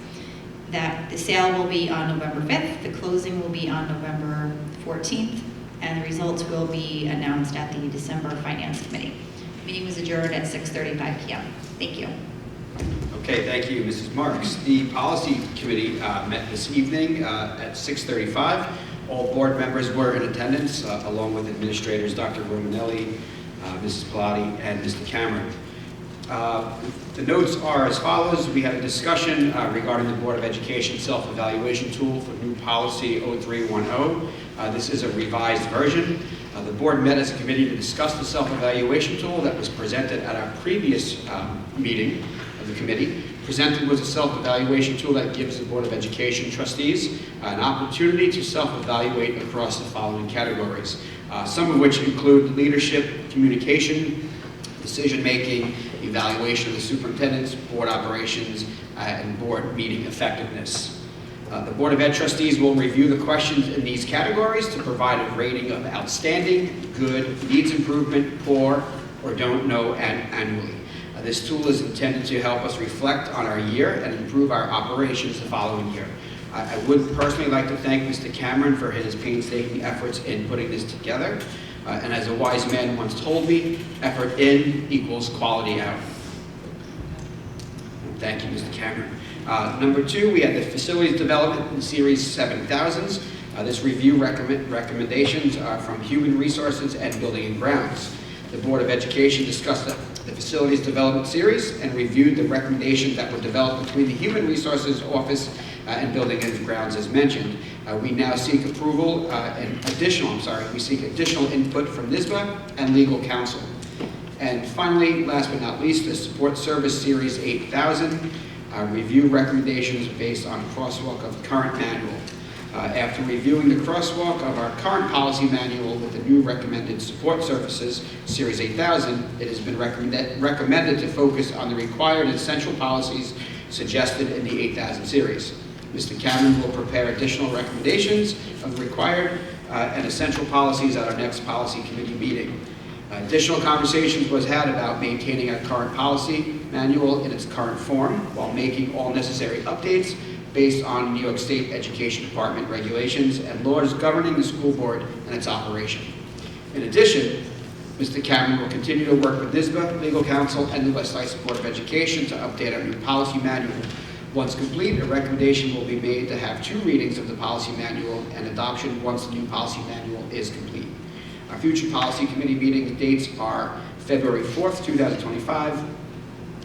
That the sale will be on November 5th, the closing will be on November 14th, and the results will be announced at the December Finance Committee. Meeting was adjourned at 6:35 p.m. Thank you. Okay, thank you, Mrs. Marks. The Policy Committee met this evening at 6:35. All board members were in attendance, along with administrators Dr. Romanelli, Mrs. Pilati, and Mr. Cameron. The notes are as follows. We had a discussion regarding the Board of Education self-evaluation tool for new policy 0310. This is a revised version. The board met as a committee to discuss the self-evaluation tool that was presented at our previous meeting of the committee. Presented was a self-evaluation tool that gives the Board of Education trustees an opportunity to self-evaluate across the following categories, some of which include leadership, communication, decision-making, evaluation of the superintendents, board operations, and board meeting effectiveness. The Board of Ed trustees will review the questions in these categories to provide a rating of outstanding, good, needs improvement, poor, or don't know annually. This tool is intended to help us reflect on our year and improve our operations the following year. I would personally like to thank Mr. Cameron for his painstaking efforts in putting this together. And as a wise man once told me, effort in equals quality out. Thank you, Mr. Cameron. Number 2, we had the Facilities Development in Series 7000s. This review recommendations are from Human Resources and Building and Grounds. The Board of Education discussed the Facilities Development Series and reviewed the recommendations that were developed between the Human Resources Office and Building and Grounds as mentioned. We now seek approval we seek additional input from NYSBA and legal counsel. And finally, last but not least, the Support Service Series 8000, review recommendations based on crosswalk of the current manual. After reviewing the crosswalk of our current policy manual with the new recommended Support Services Series 8000, it has been recommended to focus on the required essential policies suggested in the 8000 series. Mr. Cameron will prepare additional recommendations of required and essential policies at our next policy committee meeting. Additional conversations was had about maintaining our current policy manual in its current form while making all necessary updates based on New York State Education Department regulations and laws governing the school board and its operation. In addition, Mr. Cameron will continue to work with NYSBA, legal counsel, and the West High Board of Education to update our new policy manual. Once complete, a recommendation will be made to have 2 readings of the policy manual and adoption once the new policy manual is complete. Our future policy committee meeting dates are February 4th, 2025,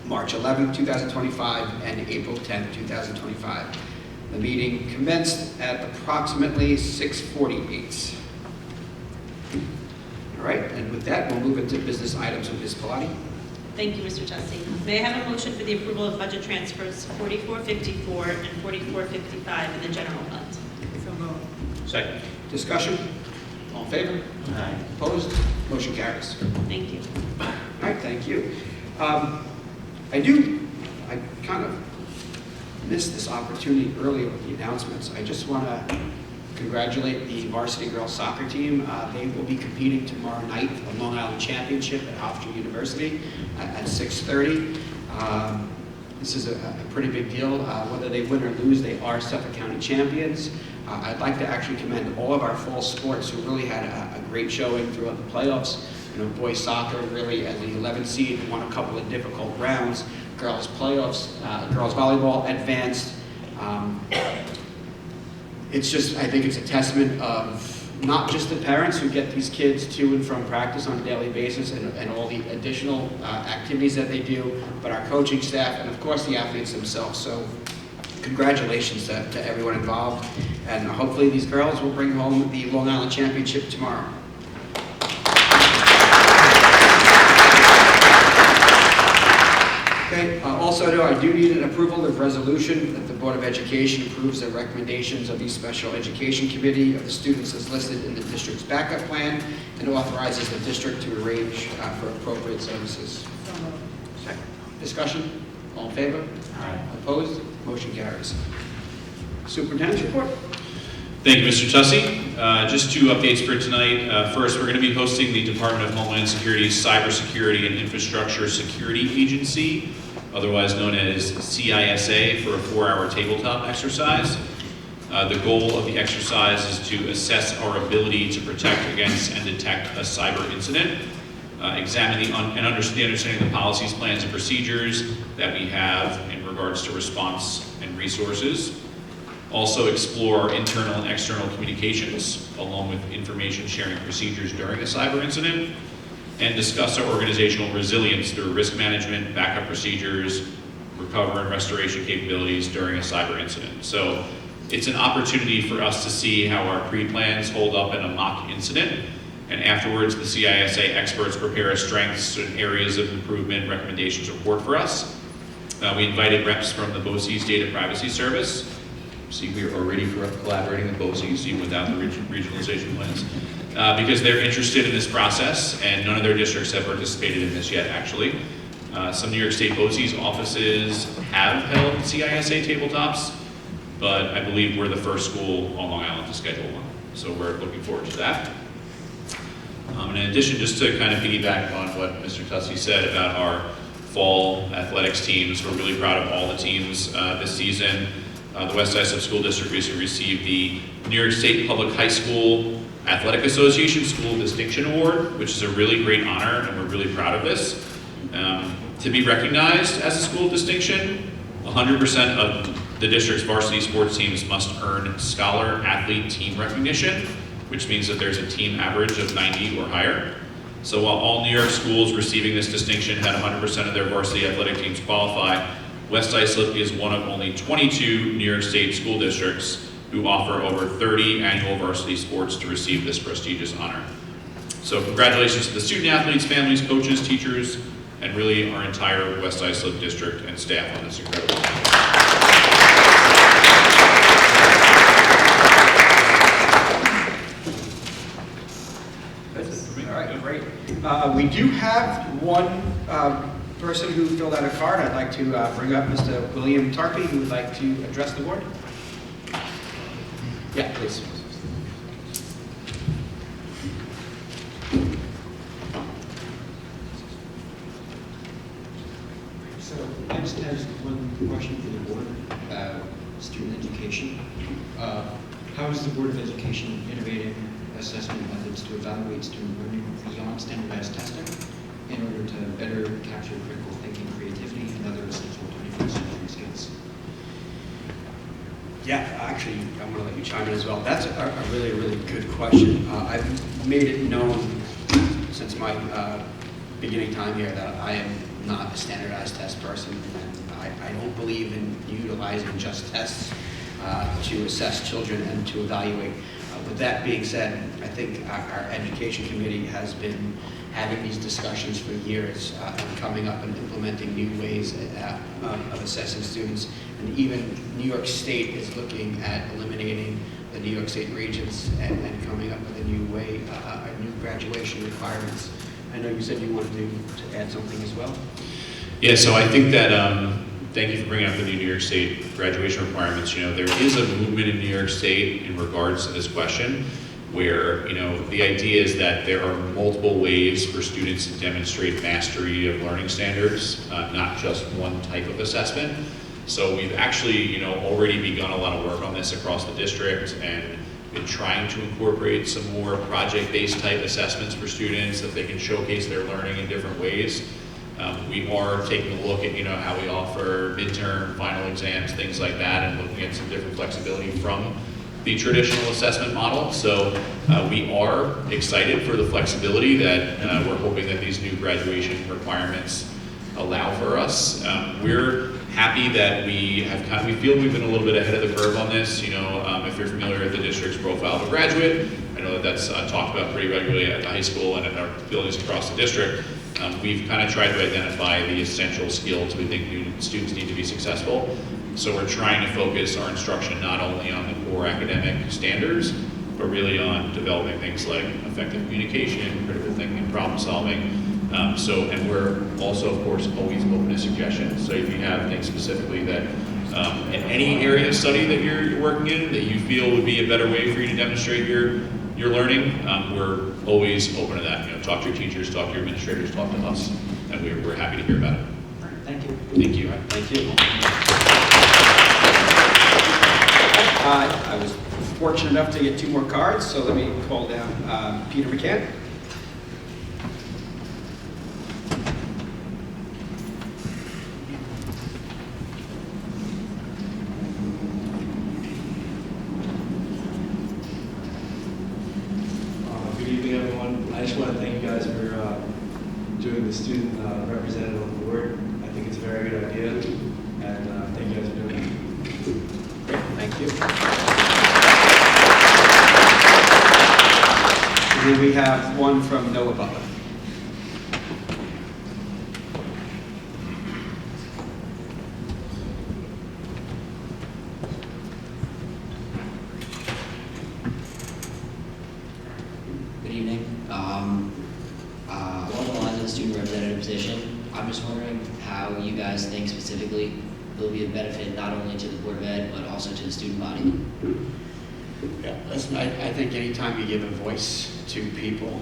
March 11th, 2025, and April 10th, 2025. The meeting commenced at approximately 6:48. All right, and with that, we'll move into business items with Ms. Pilati. Thank you, Mr. Tessie. May I have a motion for the approval of budget transfers 4454 and 4455 in the general fund? So moved. Second. Discussion? All in favor? Aye. Opposed? Motion carries. Thank you. All right, thank you. I kind of missed this opportunity earlier with the announcements. I just want to congratulate the varsity girls soccer team. They will be competing tomorrow night for the Long Island Championship at Hofstra University at 6:30. This is a pretty big deal. Whether they win or lose, they are Suffolk County champions. I'd like to actually commend all of our fall sports who really had a great showing throughout the playoffs. You know, boys soccer really as the 11th seed won a couple of difficult rounds. Girls playoffs, girls volleyball advanced. It's just, I think it's a testament of not just the parents who get these kids to and from practice on a daily basis and all the additional activities that they do, but our coaching staff and of course the athletes themselves. So congratulations to everyone involved, and hopefully these girls will bring home the Long Island Championship tomorrow. Okay, also, though, I do need an approval of resolution that the Board of Education approves the recommendations of the Special Education Committee of the students as listed in the district's backup plan and authorizes the district to arrange for appropriate services. Second. Discussion? All in favor? Aye. Opposed? Motion carries. Superintendent's report? Thank you, Mr. Tussey. Just two updates for tonight. First, we're going to be hosting the Department of Homeland Security's Cybersecurity and Infrastructure Security Agency, otherwise known as CISA, for a 4-hour tabletop exercise. The goal of the exercise is to assess our ability to protect against and detect a cyber incident, examine and understanding the policies, plans, and procedures that we have in regards to response and resources. Also explore internal and external communications, along with information sharing procedures during a cyber incident, and discuss our organizational resilience through risk management, backup procedures, recovery and restoration capabilities during a cyber incident. So it's an opportunity for us to see how our pre-plans hold up in a mock incident, and afterwards the CISA experts prepare a strengths and areas of improvement recommendations report for us. We invited reps from the BOCES Data Privacy Service. See, we are already collaborating with BOCES, even without the regionalization plans, because they're interested in this process, and none of their districts have participated in this yet, actually. Some New York State BOCES offices have held CISA tabletops, but I believe we're the first school on Long Island to schedule one. So we're looking forward to that. And in addition, just to kind of piggyback on what Mr. Tussey said about our fall athletics teams, we're really proud of all the teams this season. The West Islip School District recently received the New York State Public High School Athletic Association School Distinction Award, which is a really great honor, and we're really proud of this. To be recognized as a school distinction, 100% of the district's varsity sports teams must earn scholar athlete team recognition, which means that there's a team average of 90 or higher. So while all New York schools receiving this distinction had 100% of their varsity athletic teams qualify, West Islip is one of only 22 New York State school districts who offer over 30 annual varsity sports to receive this prestigious honor. So congratulations to the student athletes, families, coaches, teachers, and really our entire West Islip district and staff on this incredible team. All right, great. We do have one person who filled out a card. I'd like to bring up Mr. William Tarpey, who would like to address the board. Yeah, please. So I just have one question for the board about student education. How is the Board of Education innovating assessment methods to evaluate student learning beyond standardized testing in order to better capture critical thinking, creativity, and other essential 21st century skills? Yeah, actually, I'm going to let you chime in as well. That's a really, really good question. I've made it known since my beginning time here that I am not a standardized test person, and I don't believe in utilizing just tests to assess children and to evaluate. With that being said, I think our education committee has been having these discussions for years and coming up and implementing new ways of assessing students. And even New York State is looking at eliminating the New York State regents and coming up with a new way, new graduation requirements. I know you said you wanted to add something as well. Yeah, so I think that, thank you for bringing up the new New York State graduation requirements. You know, there is a movement in New York State in regards to this question where, you know, the idea is that there are multiple ways for students to demonstrate mastery of learning standards, not just one type of assessment. So we've actually, you know, already begun a lot of work on this across the district and been trying to incorporate some more project-based type assessments for students that they can showcase their learning in different ways. We are taking a look at, you know, how we offer midterm, final exams, things like that, and looking at some different flexibility from the traditional assessment model. So we are excited for the flexibility that we're hoping that these new graduation requirements allow for us. We're happy that we feel we've been a little bit ahead of the curve on this. You know, if you're familiar with the district's profile of a graduate, I know that that's talked about pretty regularly at the high school and at our buildings across the district. We've kind of tried to identify the essential skills we think students need to be successful. So we're trying to focus our instruction not only on the core academic standards, but really on developing things like effective communication, critical thinking, and problem solving. And we're also, of course, always open to suggestions. So if you have things specifically that in any area of study that you're working in that you feel would be a better way for you to demonstrate your learning, we're always open to that. Talk to your teachers, talk to your administrators, talk to us, and we're happy to hear about it. Thank you. Thank you. Thank you. I was fortunate enough to get 2 more cards, so let me call down Peter McCann. Good evening, everyone. I just want to thank you guys for doing the student representative on the board. I think it's a very good idea, and thank you guys for doing it. Great, thank you. And then we have one from Noah Butler. Good evening. Along the lines of the student representative position, I'm just wondering how you guys think specifically will be a benefit not only to the Board of Ed, but also to the student body. Yeah, listen, I think anytime you give a voice to people,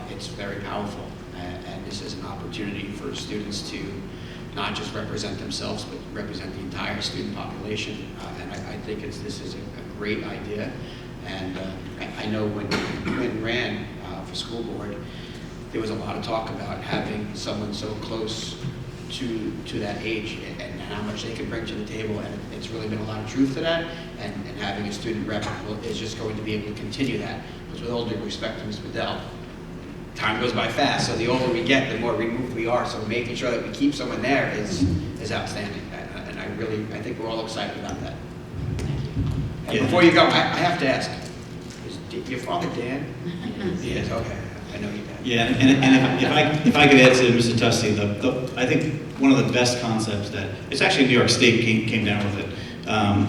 it's very powerful. And this is an opportunity for students to not just represent themselves, but represent the entire student population. And I think this is a great idea. And I know when Quinn ran for school board, there was a lot of talk about having someone so close to that age and how much they can bring to the table, and it's really been a lot of truth to that, and having a student rep is just going to be able to continue that. Because with all due respect to Ms. Bedell, time goes by fast, so the older we get, the more removed we are, so making sure that we keep someone there is outstanding, and I think we're all excited about that. And before you go, I have to ask, is your father Dan? Yes, okay, I know you, Dad. Yeah, and if I could add to Mr. Tussey, I think one of the best concepts that, it's actually New York State came down with it,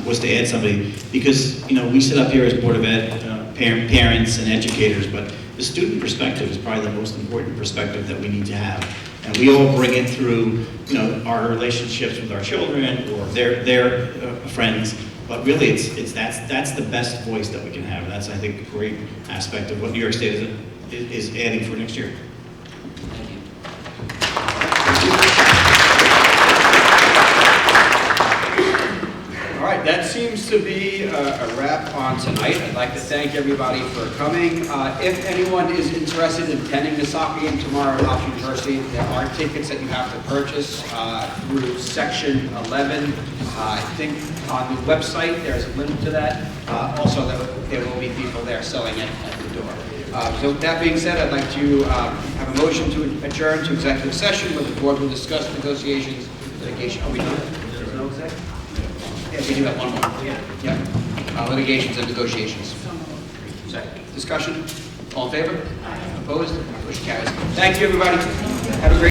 was to add somebody, because, we sit up here as Board of Ed, parents and educators, but the student perspective is probably the most important perspective that we need to have. And we all bring it through, our relationships with our children or their friends, but really that's the best voice that we can have. That's, I think, a great aspect of what New York State is adding for next year. Thank you. All right, that seems to be a wrap on tonight. I'd like to thank everybody for coming. If anyone is interested in attending the soccer game tomorrow at Hofstra University, there are tickets that you have to purchase through Section 11. I think on the website there's a link to that. Also, there will be people there selling it at the door. So that being said, I'd like to have a motion to adjourn to executive session where the board will discuss negotiations, litigation. Are we done? There's no executive? Yeah, we do have one more. Yeah. Litigations and negotiations. Second. Discussion? All in favor? Opposed? Motion carries. Thank you, everybody. Have a great